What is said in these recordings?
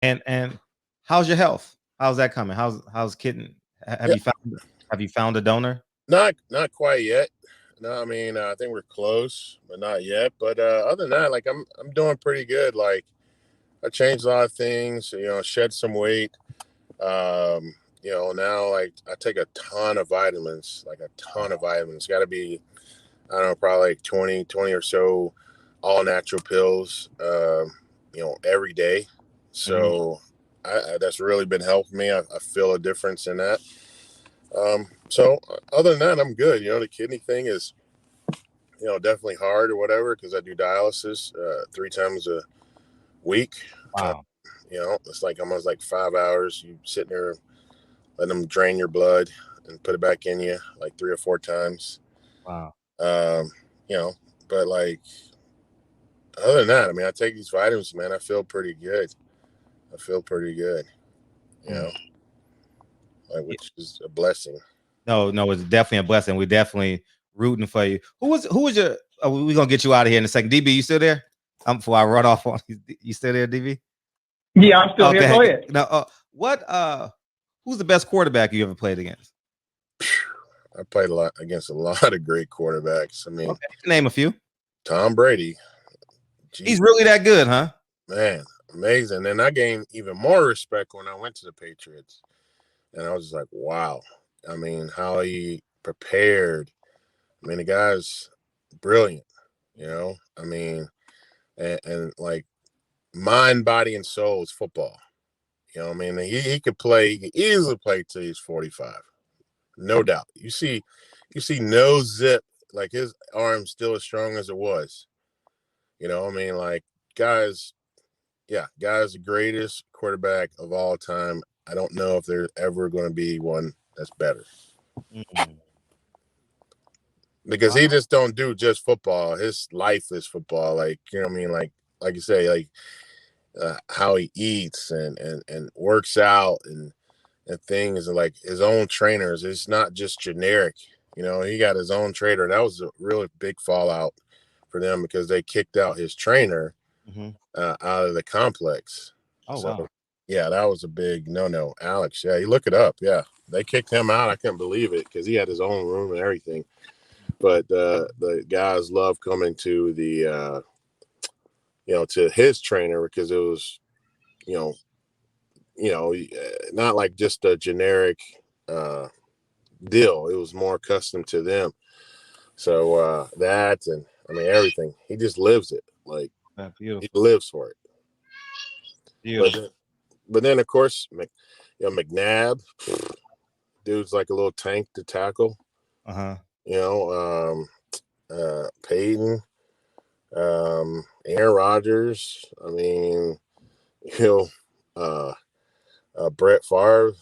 And how's your health? How's that coming? How's kitten? Yeah, Have you found a donor? not quite yet. No, I mean, I think we're close, but not yet. But other than that, like I'm doing pretty good. Like I changed a lot of things. Shed some weight. Now like I take a ton of vitamins, like a ton of vitamins. Got to be, I don't know, probably like 20 or so all natural pills. Every day. Mhm. So that's really been helping me. I feel a difference in that. So other than that, I'm good. The kidney thing is, definitely hard or whatever because I do dialysis 3 times a week. Uh, Wow. it's like almost like 5 hours. You sitting there, letting them drain your blood and put it back in you like 3 or 4 times. Wow. Um, you know, but like other than that, I mean, I take these vitamins, man. I feel pretty good. I feel pretty good. You Mm. know, like Yeah. which is a blessing. No, no, it's definitely a blessing. We're definitely rooting for you. Who was your? Oh, we're gonna get you out of here in a second. DB, you still there? Before I run off on you, still there, DB? Yeah, I'm still here. Go Okay. ahead. Now, what? Who's the best quarterback you ever played against? I played a lot against a lot of great quarterbacks. I mean, Okay, name a few. Tom Brady, He's geez, really that good, huh? man, amazing. And I gained even more respect when I went to the Patriots. And I was just like, wow. I mean, how he prepared. I mean, the guy's brilliant, I mean, and like mind, body, and soul is football. I mean, he he could easily play till he's 45. No doubt. You see no zip, like his arm's still as strong as it was. I mean, like guys, yeah, guy's the greatest quarterback of all time. I don't know if there's ever going to be one that's better Mm. because he Wow. just don't do just football. His life is football. Like what I mean, like you say, like how he eats and works out and things and like his own trainers. It's not just generic. He got his own trainer. That was a really big fallout for them because they kicked out his trainer Hmm. out of the complex. Oh So wow. yeah, that was a big no. Alex, yeah, you look it up. Yeah, they kicked him out. I couldn't believe it because he had his own room and everything. But the guys love coming to the to his trainer because it was you know not like just a generic uh, deal. It was more custom to them. So that and I mean everything. He just lives it. Like he Beautiful. lives for it. But Beautiful. then, but then of course, McNabb, dude's like a little tank to tackle. Uh huh. You know, Peyton, Aaron Rodgers. I mean, you know, uh, Brett Favre.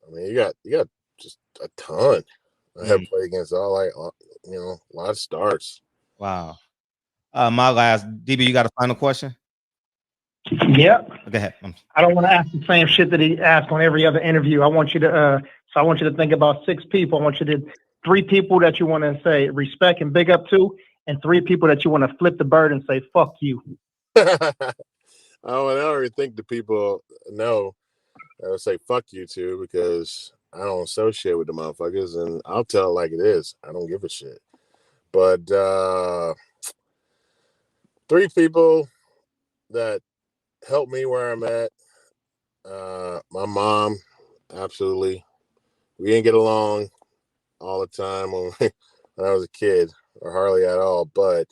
I mean, you got just a ton. I have Mm. played against all like a lot of starts. Wow. My last DB, you got a final question? Yep. Go ahead. I don't want to ask the same shit that he asked on every other interview. I want you to think about 6 people. I want you to 3 people that you want to say respect and big up to, and 3 people that you want to flip the bird and say fuck you. I don't even think the people know. I would say fuck you too because I don't associate with the motherfuckers, and I'll tell it like it is. I don't give a shit. But 3 people that helped me where I'm at. My mom, absolutely. We didn't get along all the time when I was a kid, or hardly at all. But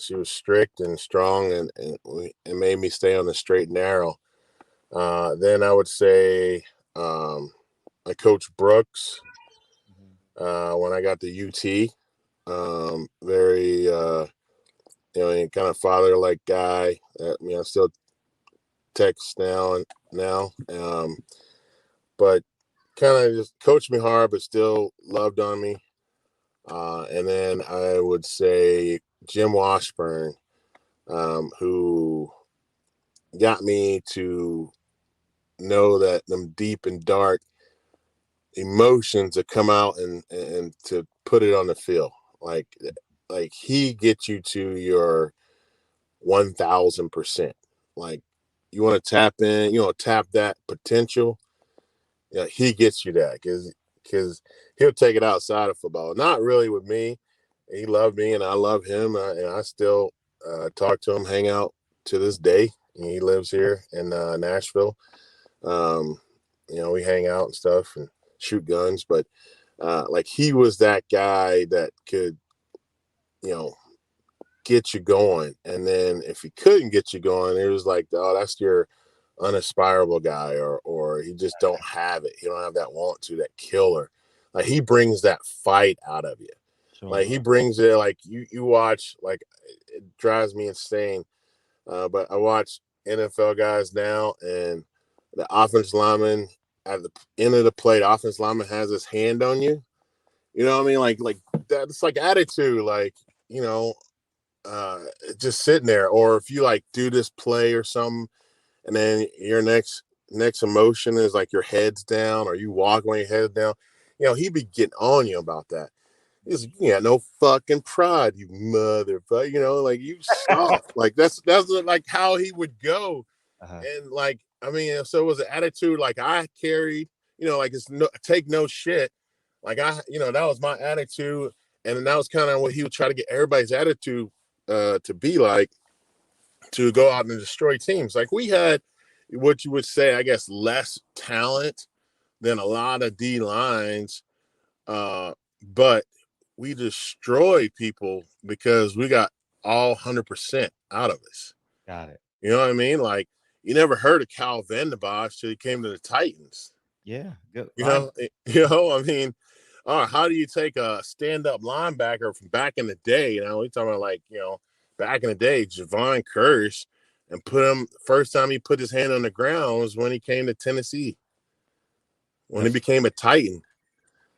she was strict and strong, and it made me stay on the straight and narrow. Then I would say my coach Brooks when I got to UT. Very kind of father like guy. Still text now and now, but kind of just coached me hard, but still loved on me. And then I would say Jim Washburn, who got me to know that them deep and dark emotions to come out and to put it on the field. Like he gets you to your 1000%. Like you want to tap in, tap that potential. Yeah, he gets you that because he'll take it outside of football. Not really with me. He loved me and I love him, and I still talk to him, hang out to this day. He lives here in Nashville. We hang out and stuff and shoot guns, but like he was that guy that could, get you going. And then if he couldn't get you going, it was like, oh, that's your unaspirable guy, or he just don't have it. He don't have that want to, that killer. Like he brings that fight out of you. Sure. Like he brings it. Like you watch. Like it drives me insane. But I watch NFL guys now, and the offensive lineman at the end of the play, the offensive lineman has his hand on you. You know what I mean? Like that. It's like attitude. Like just sitting there. Or if you like do this play or something, and then your next emotion is like your head's down, or you walk when your head's down. He be getting on you about that. He's no fucking pride, you motherfucker. Like you soft. Like that's like how he would go. And like, I mean, so it was an attitude like I carried, like it's take no shit. Like that was my attitude. And that was kind of what he would try to get everybody's attitude to be like, to go out and destroy teams. Like we had what you would say, I guess, less talent than a lot of D lines, but we destroyed people because we got all 100% out of us. Got it. You know what I mean? Like you never heard of Cal Vandenbosch till he came to the Titans. Yeah, good. I mean, how do you take a stand-up linebacker from back in the day? We're talking about like, back in the day, Javon Curse, and put him, first time he put his hand on the ground was when he came to Tennessee, when he became a Titan.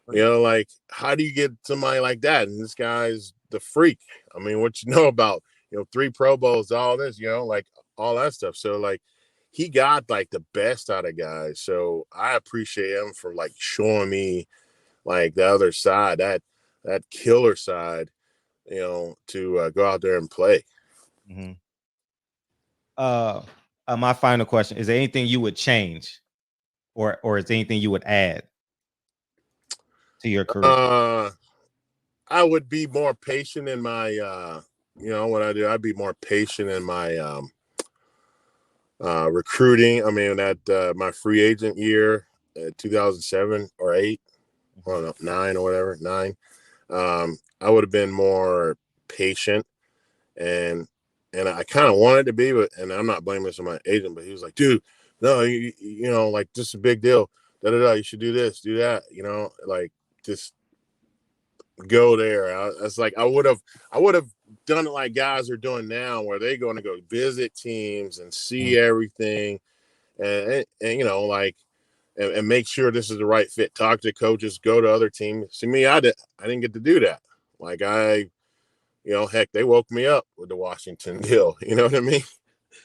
Like, how do you get somebody like that? And this guy's the freak. I mean, what you know about, 3 Pro Bowls, all this, like all that stuff. So like he got like the best out of guys. So I appreciate him for like showing me like the other side, that killer side, to go out there and play. Mm-hmm. My final question: is there anything you would change, or is there anything you would add to your career? I would be more patient in my, what I do. I'd be more patient in my recruiting. I mean, that my free agent year, 2007 or 8, I don't know, 9 or whatever, 9. I would have been more patient, and I kind of wanted to be, but and I'm not blaming this on my agent, but he was like, dude, no, like this is a big deal. You should do this, do that, like just go there. It's like I would have done it like guys are doing now, where they're going to go visit teams and see everything, and like and make sure this is the right fit. Talk to coaches, go to other teams. See me, I didn't get to do that. Like heck, they woke me up with the Washington deal. You know what I mean?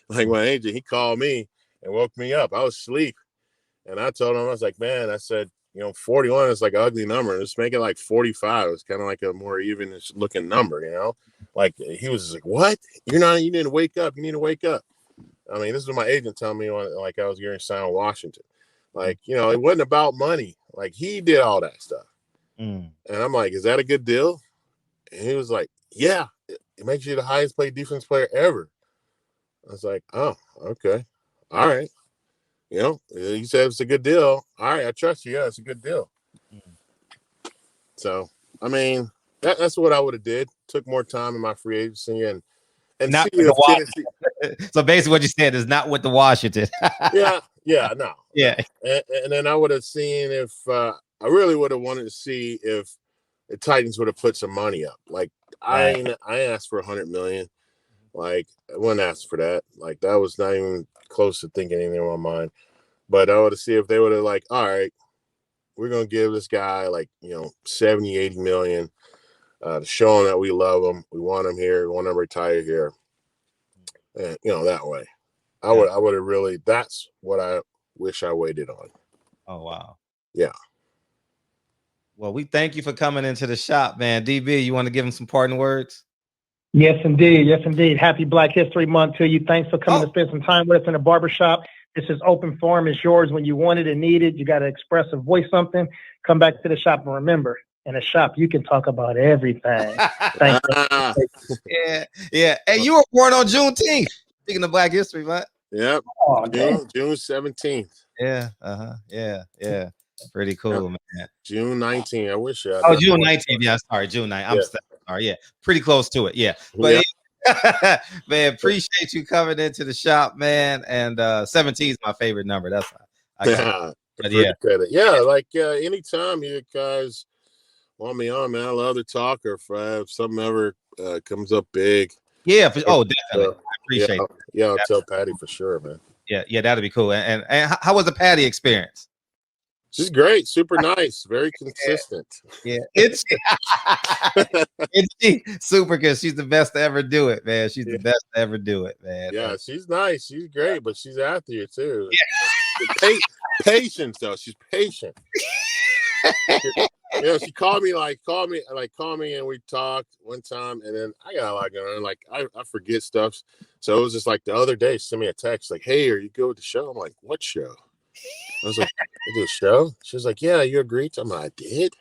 Like my agent, he called me and woke me up. I was asleep, and I told him, I was like, man, I said, 41 is like an ugly number. Let's make it like 45. It's kind of like a more even looking number, Like he was just like, what? You need to wake up. You need to wake up. I mean, this is what my agent telling me like I was getting signed with Washington. Like, it wasn't about money. Like he did all that stuff. And I'm like, is that a good deal? And he was like, yeah, it makes you the highest paid defense player ever. I was like, oh, okay. All right. You said it's a good deal. All right, I trust you. Yeah, it's a good deal. So, I mean, that's what I would have did. Took more time in my free agency and not see if Tennessee. So basically, what you said is not with the Washington. no. Yeah. No. And then I would have seen if I really would have wanted to see if the Titans would have put some money up. Like I asked for $100 million. Like I wouldn't ask for that. Like that was not even close to thinking anything in my mind. But I would have seen if they would have like, all right, we're gonna give this guy like 70, 80 million to show him that we love him, we want him here, we want him to retire here, and that way. I would have really. That's what I wish I waited on. Oh wow. Yeah. Well, we thank you for coming into the shop, man. DB, you want to give him some parting words? Yes, indeed. Yes, indeed. Happy Black History Month to you. Thanks for coming to spend some time with us in the barbershop. This is open forum. It's yours when you want it and need it. You got to express or voice something. Come back to the shop and remember, in a shop, you can talk about everything. Thanks. Yeah. Hey, you were born on Juneteenth. Speaking of Black History, man. Yep. Oh, June 17th. Yeah. Yeah. Pretty cool, man. June 19th. I wish I. Oh, June 19th. Yeah, sorry, June 9th. I'm sorry. Yeah, pretty close to it. Yeah, but man, appreciate you coming into the shop, man. And 17 is my favorite number. That's I got. But like anytime you guys want me on, man, I love to talk. Or if something ever comes up big. Yeah. Definitely. I appreciate it. Yeah, I'll tell Patty for sure, man. Yeah, that'd be cool. And how was the Patty experience? She's great, super nice, very consistent. Yeah, it's super because she's the best to ever do it, man. She's the best to ever do it, man. Yeah, she's nice, she's great, but she's after you too. Yeah. Patience though, she's patient. She called me, and we talked one time, and then I got a lot going on. Like I forget stuff, so it was just like the other day, she sent me a text like, "Hey, are you good with the show?" I'm like, "What show?" I was like, "I do a show." She was like, "Yeah, you agreed to." I'm like, "I did."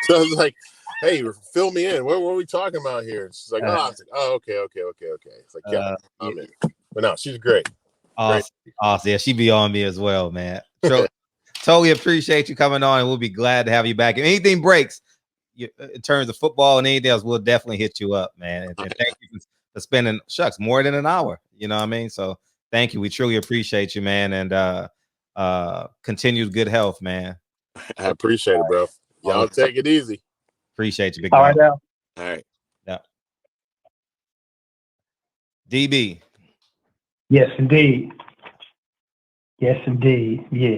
So I was like, "Hey, fill me in. What are we talking about here?" And she's like, "Oh," I was like, "Oh, okay." It's like, "Yeah, I'm in." But no, she's great. Awesome. Yeah, she be on me as well, man. Totally appreciate you coming on, and we'll be glad to have you back. If anything breaks in terms of football and anything else, we'll definitely hit you up, man. And thank you for spending more than an hour. You know what I mean? So thank you. We truly appreciate you, man. And continued good health, man. I appreciate it, bro. Y'all take it easy. Appreciate you, big dog. All right. Yeah. DB. Yes, indeed. Yeah.